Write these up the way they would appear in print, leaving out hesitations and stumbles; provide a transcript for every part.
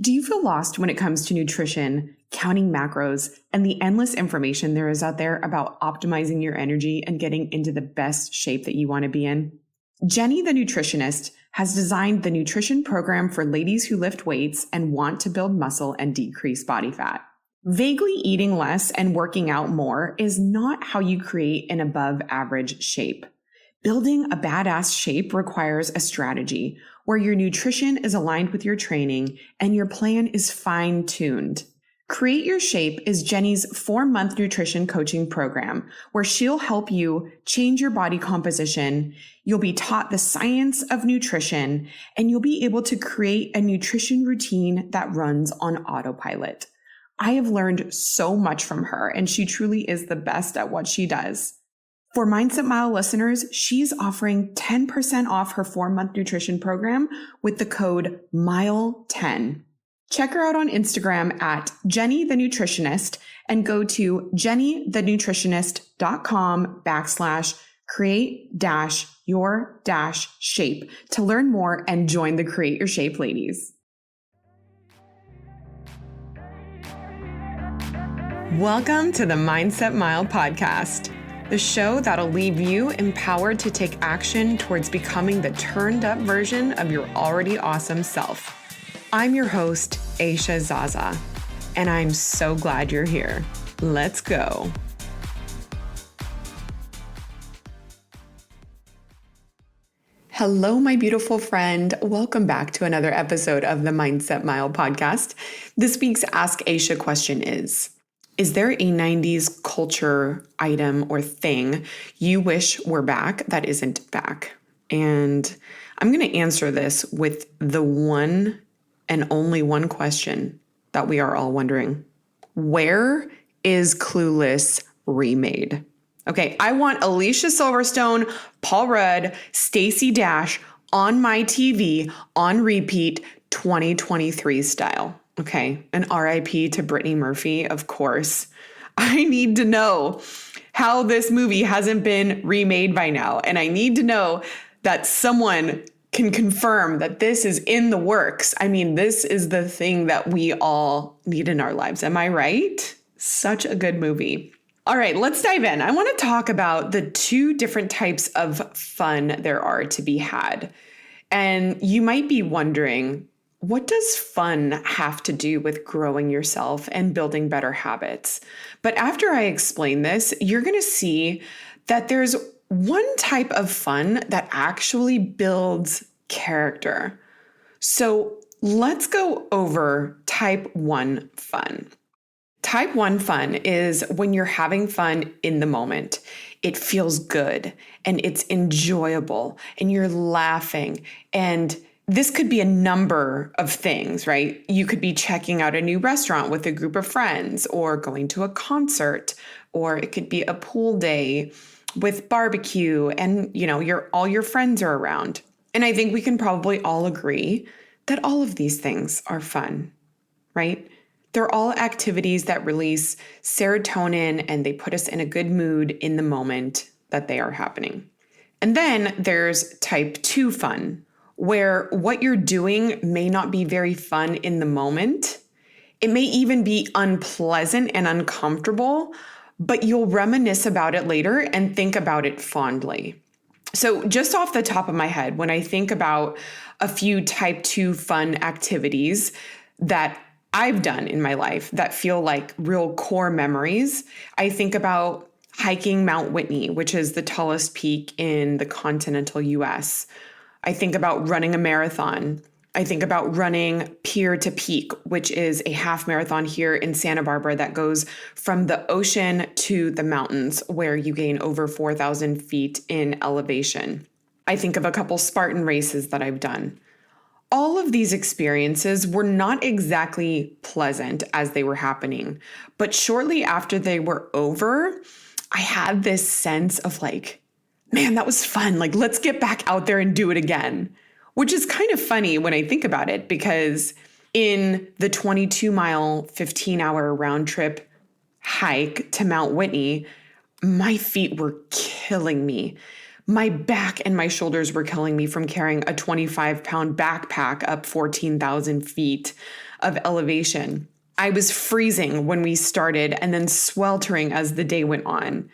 Do you feel lost when it comes to nutrition, counting macros, and the endless information there is out there about optimizing your energy and getting into the best shape that you want to be in? Jenny, the nutritionist, has designed the nutrition program for ladies who lift weights and want to build muscle and decrease body fat. Vaguely eating less and working out more is not how you create an above average shape. Building a badass shape requires a strategy where your nutrition is aligned with your training and your plan is fine-tuned. Create Your Shape is Jenny's 4-month nutrition coaching program where she'll help you change your body composition. You'll be taught the science of nutrition and you'll be able to create a nutrition routine that runs on autopilot. I have learned so much from her and she truly is the best at what she does. For Mindset Mile listeners, she's offering 10% off her 4-month nutrition program with the code MILE10. Check her out on Instagram at Jenny the Nutritionist and go to jennythenutritionist.com/create-your-shape to learn more and join the Create Your Shape ladies. Welcome to the Mindset Mile podcast, the show that'll leave you empowered to take action towards becoming the turned up version of your already awesome self. I'm your host, Aisha Zaza, and I'm so glad you're here. Let's go. Hello, my beautiful friend. Welcome back to another episode of the Mindset Mile podcast. This week's Ask Aisha question is there a 90s culture item or thing you wish were back that isn't back? And I'm going to answer this with the one and only one question that we are all wondering. Where is Clueless remade? Okay, I want Alicia Silverstone, Paul Rudd, Stacey Dash on my TV on repeat 2023 style. Okay, an RIP to Brittany Murphy, of course. I need to know how this movie hasn't been remade by now. And I need to know that someone can confirm that this is in the works. I mean, this is the thing that we all need in our lives. Am I right? Such a good movie. All right, let's dive in. I want to talk about the 2 different types of fun there are to be had. And you might be wondering, what does fun have to do with growing yourself and building better habits? But after I explain this, you're going to see that there's one type of fun that actually builds character. So let's go over type 1 fun. Type 1 fun is when you're having fun in the moment. It feels good and it's enjoyable and you're laughing. And this could be a number of things, right? You could be checking out a new restaurant with a group of friends or going to a concert, or it could be a pool day with barbecue and, all your friends are around. And I think we can probably all agree that all of these things are fun, right? They're all activities that release serotonin and they put us in a good mood in the moment that they are happening. And then there's type 2 fun, where what you're doing may not be very fun in the moment. It may even be unpleasant and uncomfortable, but you'll reminisce about it later and think about it fondly. So just off the top of my head, when I think about a few type 2 fun activities that I've done in my life that feel like real core memories, I think about hiking Mount Whitney, which is the tallest peak in the continental US. I think about running a marathon. I think about running Pier to Peak, which is a half marathon here in Santa Barbara that goes from the ocean to the mountains, where you gain over 4,000 feet in elevation. I think of a couple Spartan races that I've done. All of these experiences were not exactly pleasant as they were happening, but shortly after they were over, I had this sense of like, man, that was fun. Like, let's get back out there and do it again. Which is kind of funny when I think about it, because in the 22-mile, 15-hour round trip hike to Mount Whitney, my feet were killing me. My back and my shoulders were killing me from carrying a 25-pound backpack up 14,000 feet of elevation. I was freezing when we started and then sweltering as the day went on.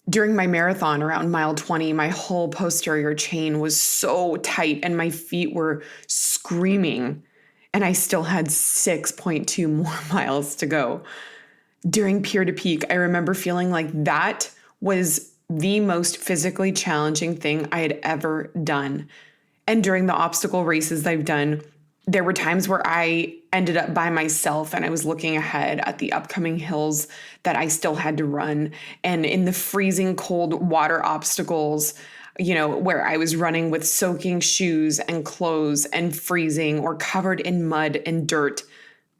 During my marathon around mile 20, my whole posterior chain was so tight and my feet were screaming, and I still had 6.2 more miles to go. During Pier to Peak, I remember feeling like that was the most physically challenging thing I had ever done. And during the obstacle races I've done, there were times where I ended up by myself and I was looking ahead at the upcoming hills that I still had to run. And in the freezing cold water obstacles, where I was running with soaking shoes and clothes and freezing or covered in mud and dirt.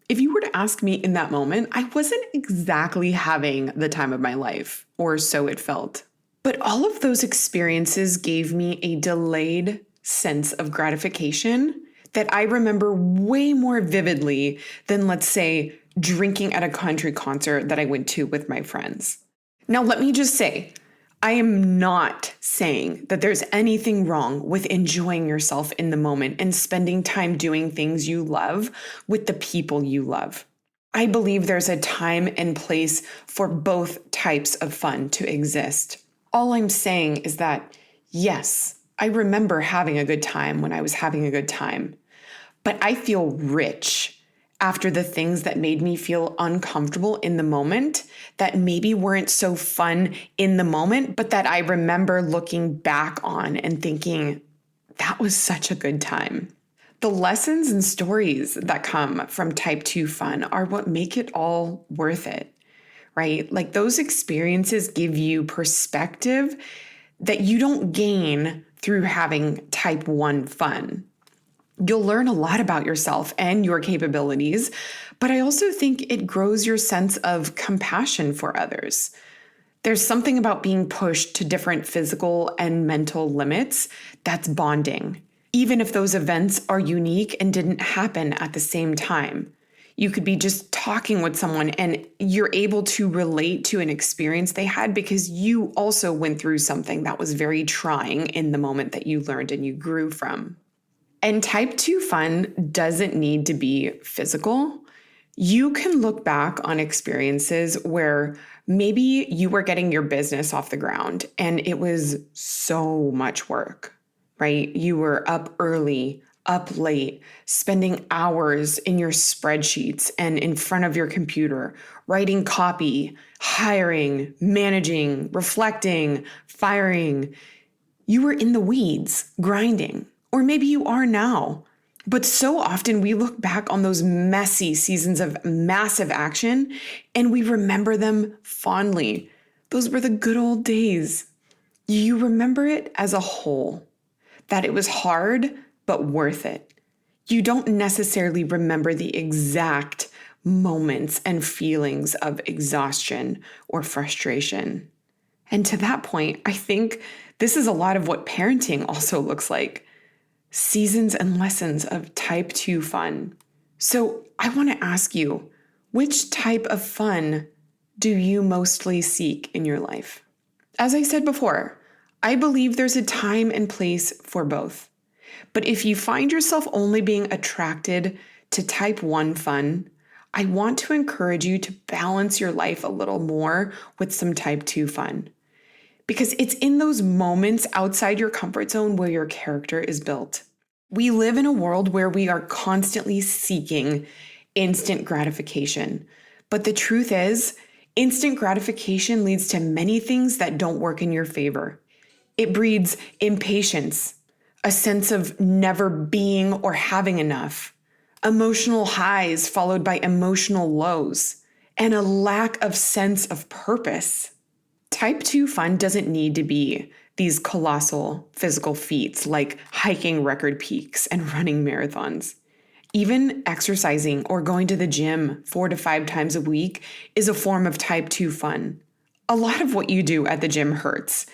If you were to ask me in that moment, I wasn't exactly having the time of my life, or so it felt. But all of those experiences gave me a delayed sense of gratification that I remember way more vividly than, let's say, drinking at a country concert that I went to with my friends. Now, let me just say, I am not saying that there's anything wrong with enjoying yourself in the moment and spending time doing things you love with the people you love. I believe there's a time and place for both types of fun to exist. All I'm saying is that, yes, I remember having a good time when I was having a good time, but I feel rich after the things that made me feel uncomfortable in the moment, that maybe weren't so fun in the moment, but that I remember looking back on and thinking, that was such a good time. The lessons and stories that come from type 2 fun are what make it all worth it, right? Like those experiences give you perspective that you don't gain through having type 1 fun. You'll learn a lot about yourself and your capabilities, but I also think it grows your sense of compassion for others. There's something about being pushed to different physical and mental limits that's bonding, even if those events are unique and didn't happen at the same time. You could be just talking with someone and you're able to relate to an experience they had because you also went through something that was very trying in the moment that you learned and you grew from. And type 2 fun doesn't need to be physical. You can look back on experiences where maybe you were getting your business off the ground and it was so much work, right? You were up early, up late, spending hours in your spreadsheets and in front of your computer, writing copy, hiring, managing, reflecting, firing. You were in the weeds, grinding. Or maybe you are now. But so often we look back on those messy seasons of massive action and we remember them fondly. Those were the good old days. You remember it as a whole, that it was hard, but worth it. You don't necessarily remember the exact moments and feelings of exhaustion or frustration. And to that point, I think this is a lot of what parenting also looks like. Seasons and lessons of type 2 fun. So I want to ask you, which type of fun do you mostly seek in your life? As I said before, I believe there's a time and place for both. But if you find yourself only being attracted to type 1 fun, I want to encourage you to balance your life a little more with some type 2 fun. Because it's in those moments outside your comfort zone where your character is built. We live in a world where we are constantly seeking instant gratification. But the truth is, instant gratification leads to many things that don't work in your favor. It breeds impatience, a sense of never being or having enough, emotional highs followed by emotional lows, and a lack of sense of purpose. Type 2 fun doesn't need to be these colossal physical feats like hiking record peaks and running marathons. Even exercising or going to the gym 4 to 5 times a week is a form of type 2 fun. A lot of what you do at the gym hurts,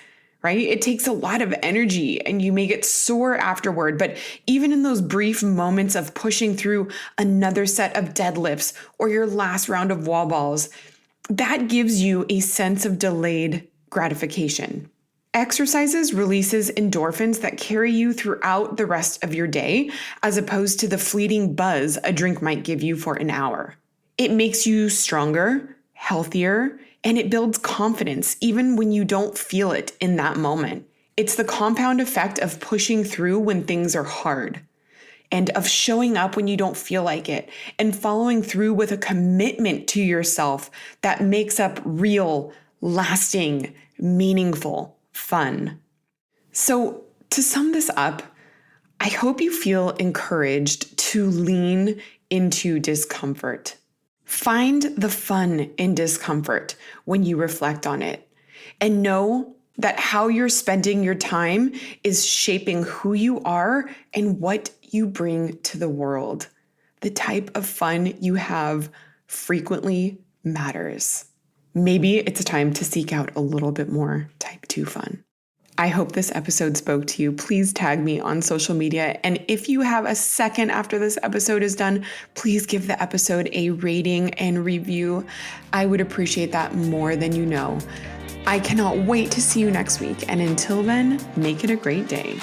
right? It takes a lot of energy and you may get sore afterward, but even in those brief moments of pushing through another set of deadlifts or your last round of wall balls, that gives you a sense of delayed gratification. Exercises releases endorphins that carry you throughout the rest of your day, as opposed to the fleeting buzz a drink might give you for an hour. It makes you stronger, healthier, and it builds confidence even when you don't feel it in that moment. It's the compound effect of pushing through when things are hard, and of showing up when you don't feel like it, and following through with a commitment to yourself that makes up real, lasting, meaningful fun. So, to sum this up, I hope you feel encouraged to lean into discomfort. Find the fun in discomfort when you reflect on it, and know that how you're spending your time is shaping who you are and what you bring to the world. The type of fun you have frequently matters. Maybe it's time to seek out a little bit more type 2 fun. I hope this episode spoke to you. Please tag me on social media. And if you have a second after this episode is done, please give the episode a rating and review. I would appreciate that more than you know. I cannot wait to see you next week. And until then, make it a great day.